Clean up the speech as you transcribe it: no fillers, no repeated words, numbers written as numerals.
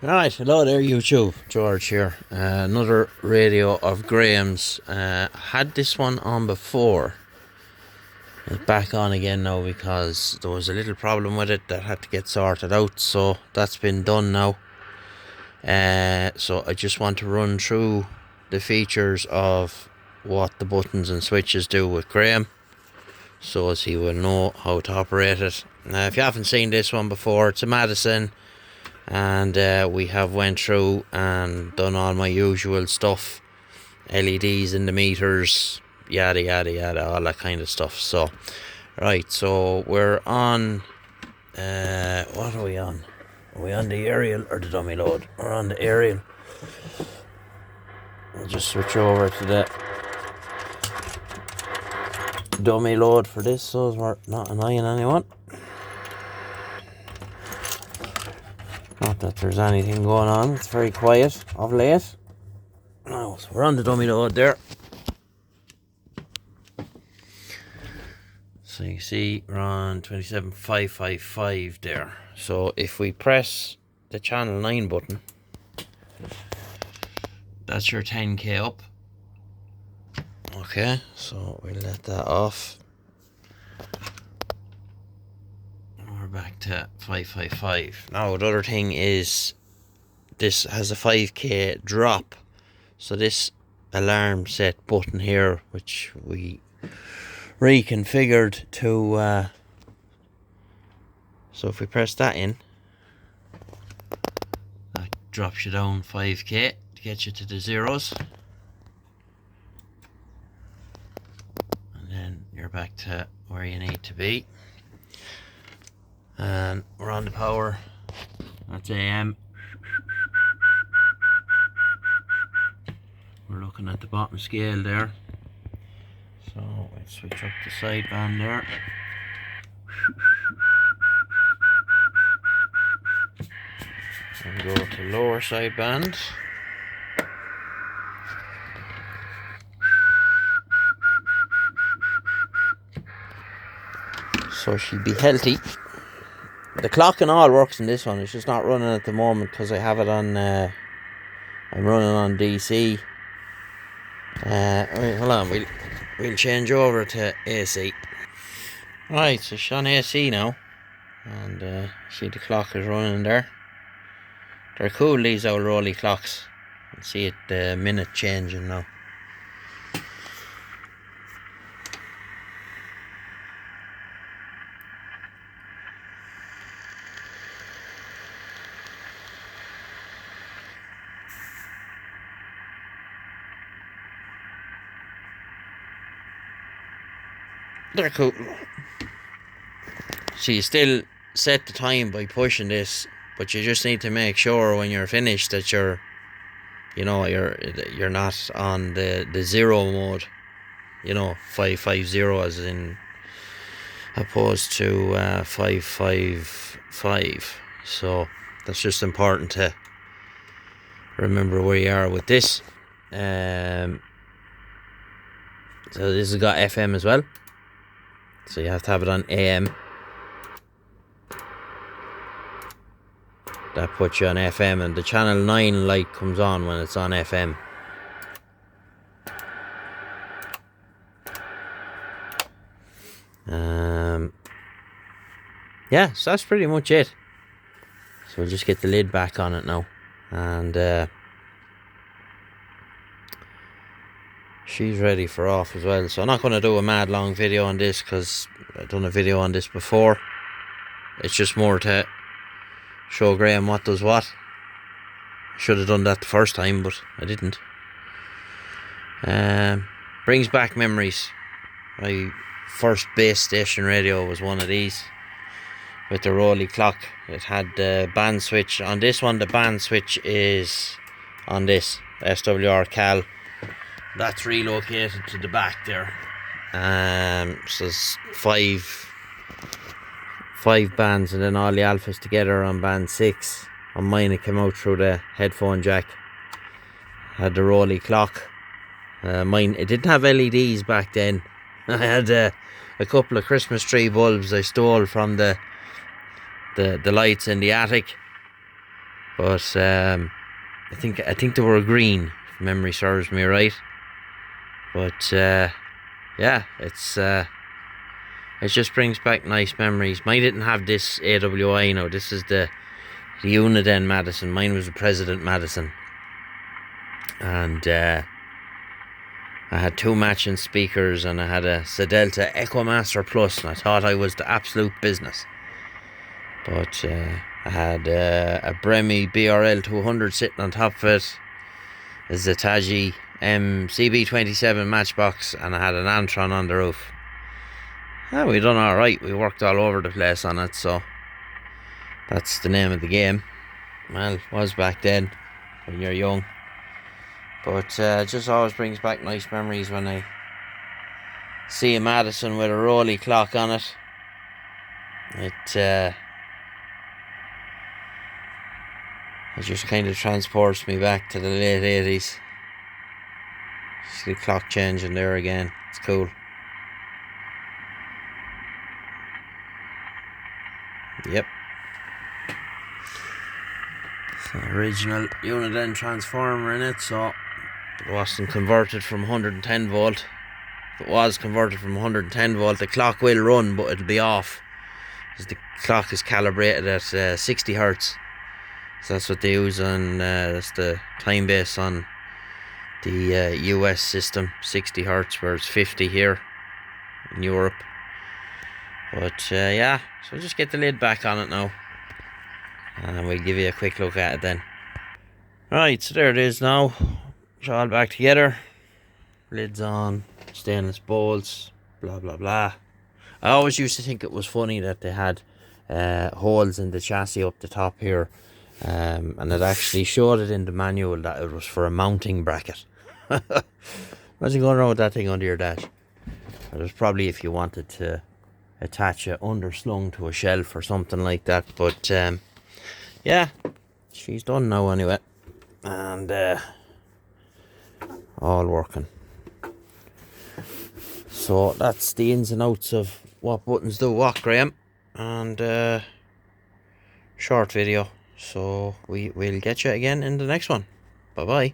Right, hello there YouTube, George here. Another radio of Graeme's. Had this one on before. It's back on again now because there was a little problem with it that had to get sorted out, so that's been done now. So I just want to run through the features of what the buttons and switches do with Graeme, so as he will know how to operate it. If you haven't seen this one before, it's a Madison. And we have went through and done all my usual stuff, LEDs in the meters, yada yada yada, all that kind of stuff. So right, so we're on what are we on? Are we on the aerial or the dummy load? We're on the aerial. We'll just switch over to the dummy load for this, so we're not annoying anyone. Not that there's anything going on, it's very quiet of late. Now, so we're on the dummy load there. So you can see we're on 27555 there. So if we press the channel 9 button, that's your 10k up. Okay, so we'll let that off. Back to 555. Now the other thing is this has a 5k drop, so this alarm set button here, which we reconfigured to so if we press that in, that drops you down 5k to get you to the zeros, and then you're back to where you need to be. And we're on the power, that's AM. We're looking at the bottom scale there. So let's switch up the sideband there. And go to lower sideband. So she'll be healthy. The clock and all works in this one. It's just not running at the moment because I have it on I'm running on DC. Wait, hold on, we'll change over to AC. Right, so she's on AC now, and see the clock is running there. They're cool, these old rolly clocks. You can see it, the minute changing now. They're cool. So you still set the time by pushing this, but you just need to make sure when you're finished that you're not on the zero mode, 550 as in opposed to 555. So that's just important to remember where you are with this. So this has got FM as well. So you have to have it on AM. That puts you on FM, and the channel 9 light comes on when it's on FM. Yeah, so that's pretty much it. So we'll just get the lid back on it now. And she's ready for off as well. So I'm not going to do a mad long video on this because I've done a video on this before. It's just more to show Graeme what does what. Should have done that the first time, but I didn't. Brings back memories. My first base station radio was one of these with the rolly clock. It had the band switch. On this one, the band switch is on this SWR Cal. That's relocated to the back there. So it's five bands, and then all the alphas together on band 6. On mine it came out through the headphone jack. Had the rolly clock. Mine, it didn't have LEDs back then. I had a couple of Christmas tree bulbs I stole from the lights in the attic. But I think they were green, if memory serves me right. But yeah, it just brings back nice memories. Mine didn't have this AWI, this is the Uniden Madison. Mine was the President Madison. And I had 2 matching speakers, and I had a Sedelta Echomaster Plus, and I thought I was the absolute business. But I had a Bremi BRL 200 sitting on top of it, a Zetagi CB27 Matchbox, and I had an Antron on the roof. Yeah, we done alright. We worked all over the place on it, so that's the name of the game. Well, it was back then, when you're young. But it just always brings back nice memories when I see a Madison with a Rolly clock on it. It just kind of transports me back to the late 80s. See the clock changing there again. It's cool. Yep. It's an original Uniden transformer in it, so it wasn't converted from 110 volt. If it was converted from 110 volt, the clock will run, but it'll be off, because the clock is calibrated at 60 hertz. So that's what they use on, that's the time base on the US system, 60 hertz, where it's 50 here in Europe. But yeah, so just get the lid back on it now, and we'll give you a quick look at it then. Right, so there it is now. It's all back together. Lids on, stainless bolts, blah blah blah. I always used to think it was funny that they had holes in the chassis up the top here, and it actually showed it in the manual that it was for a mounting bracket. Imagine going around with that thing under your dash. It was probably if you wanted to attach it underslung to a shelf or something like that. But yeah, she's done now anyway, and all working. So that's the ins and outs of what buttons do what, Graeme, and short video. So we'll get you again in the next one. Bye bye.